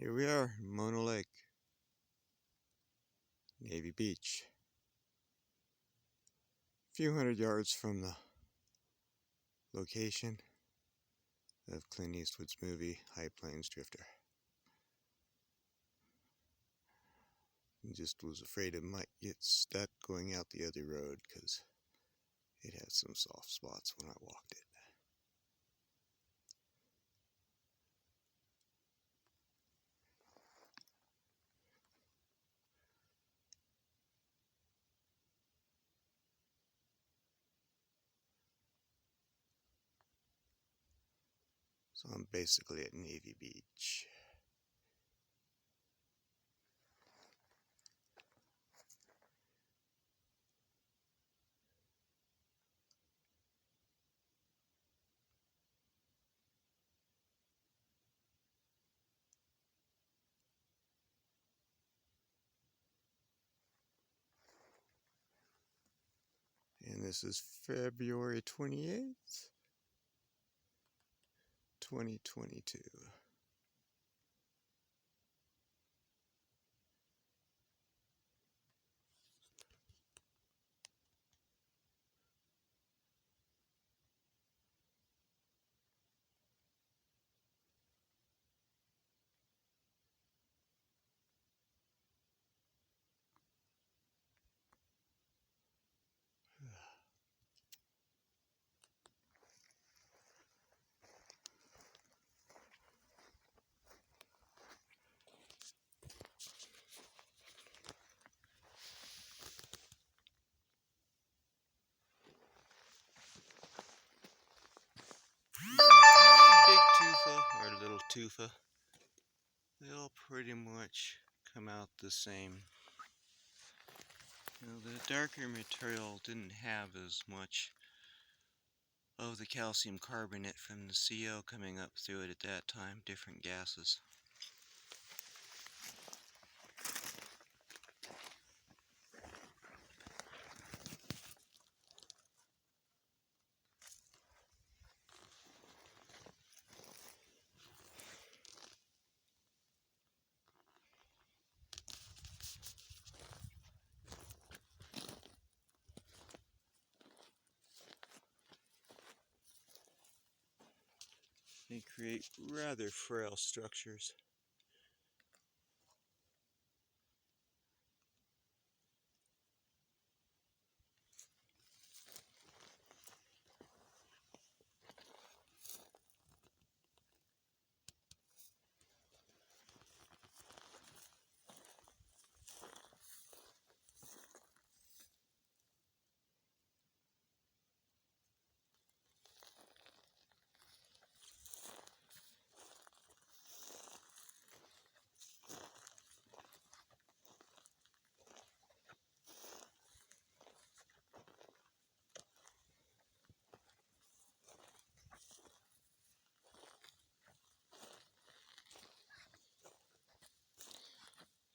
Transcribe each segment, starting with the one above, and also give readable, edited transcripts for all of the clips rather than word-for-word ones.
Here we are, Mono Lake, Navy Beach. A few hundred yards from the location of Clint Eastwood's movie, High Plains Drifter. I just was afraid it might get stuck going out the other road because it had some soft spots when I walked it. So I'm basically at Navy Beach. And this is February 28th, 2022. Big tufa or little tufa, they all pretty much come out the same. The darker material didn't have as much of the calcium carbonate from the CO coming up through it at that time, different gases. They create rather frail structures.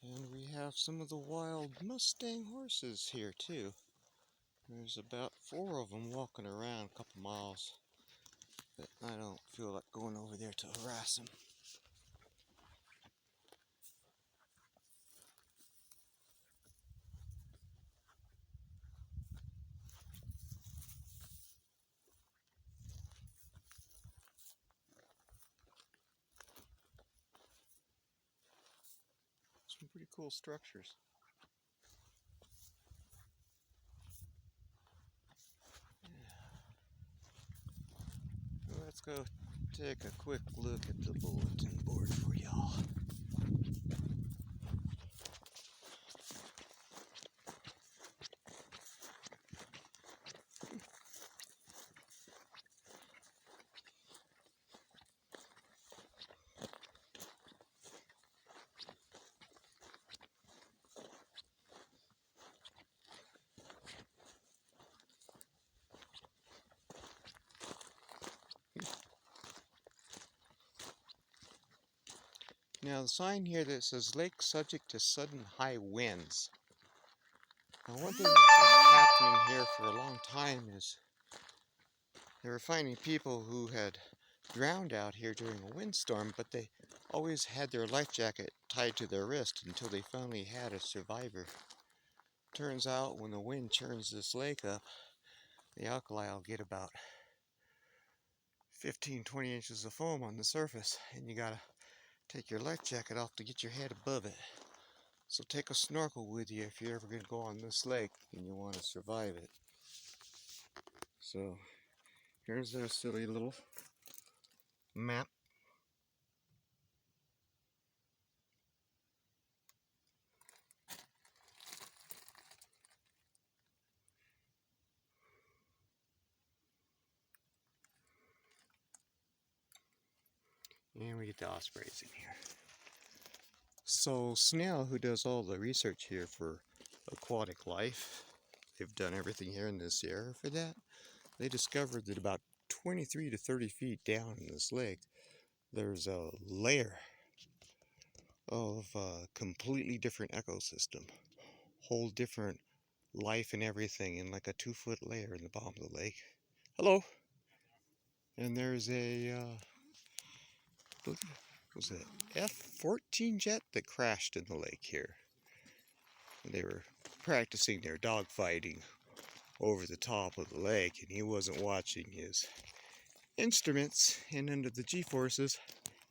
And we have some of the wild Mustang horses here too. There's about 4 of them walking around a couple miles, but I don't feel like going over there to harass them. Some pretty cool structures. Well, let's go take a quick look at the bulletin board for y'all. Now the sign here that says lake subject to sudden high winds. Now one thing that's been happening here for a long time is they were finding people who had drowned out here during a windstorm, but they always had their life jacket tied to their wrist until they finally had a survivor. Turns out when the wind churns this lake up, the alkali will get about 15-20 inches of foam on the surface, and you gotta take your life jacket off to get your head above it. So take a snorkel with you if you're ever going to go on this lake and you want to survive it. So here's their silly little map. And we get the ospreys in here. So Snell, who does all the research here for aquatic life, they've done everything here in this area for that. They discovered that about 23 to 30 feet down in this lake, there's a layer of a completely different ecosystem. Whole different life and everything in like a 2-foot layer in the bottom of the lake. Hello! And there's a, was it F-14 jet that crashed in the lake here. And they were practicing their dogfighting over the top of the lake, and he wasn't watching his instruments, and under the G-forces,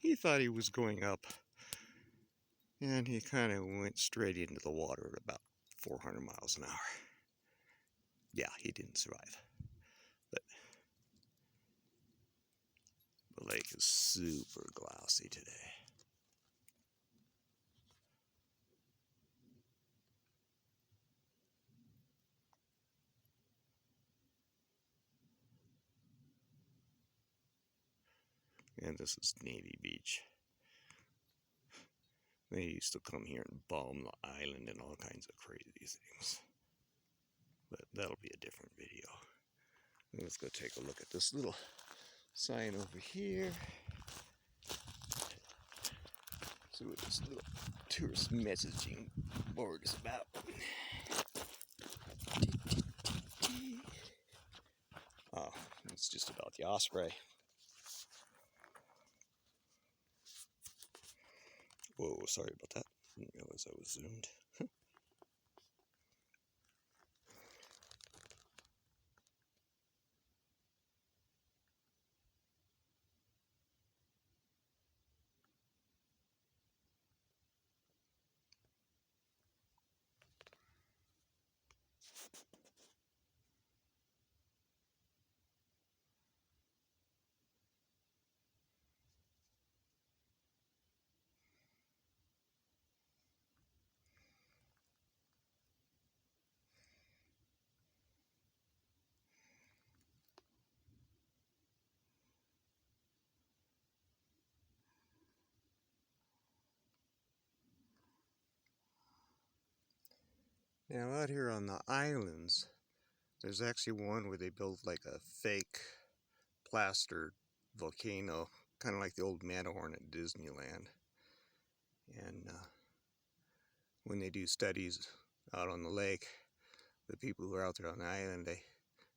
he thought he was going up, and he kind of went straight into the water at about 400 miles an hour. Yeah, he didn't survive. But the lake is super glassy today. And this is Navy Beach. They used to come here and bomb the island and all kinds of crazy things. But that'll be a different video. Let's go take a look at this little sign over here. See what this little tourist messaging board is about. Oh, it's just about the osprey. Whoa, sorry about that. Didn't realize I was zoomed. Now out here on the islands, there's actually one where they built like a fake plaster volcano, kind of like the old Matterhorn at Disneyland. And when they do studies out on the lake, the people who are out there on the island, they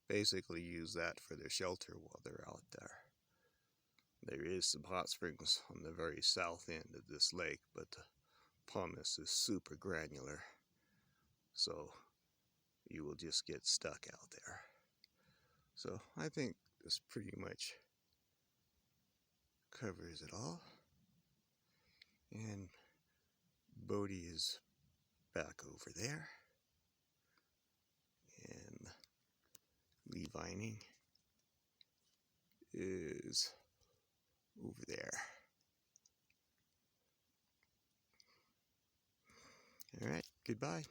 basically use that for their shelter while they're out there. There is some hot springs on the very south end of this lake, but the pumice is super granular, so you will just get stuck out there. So I think this pretty much covers it all. And Bodie is back over there. And Lee Vining is over there. Alright, goodbye.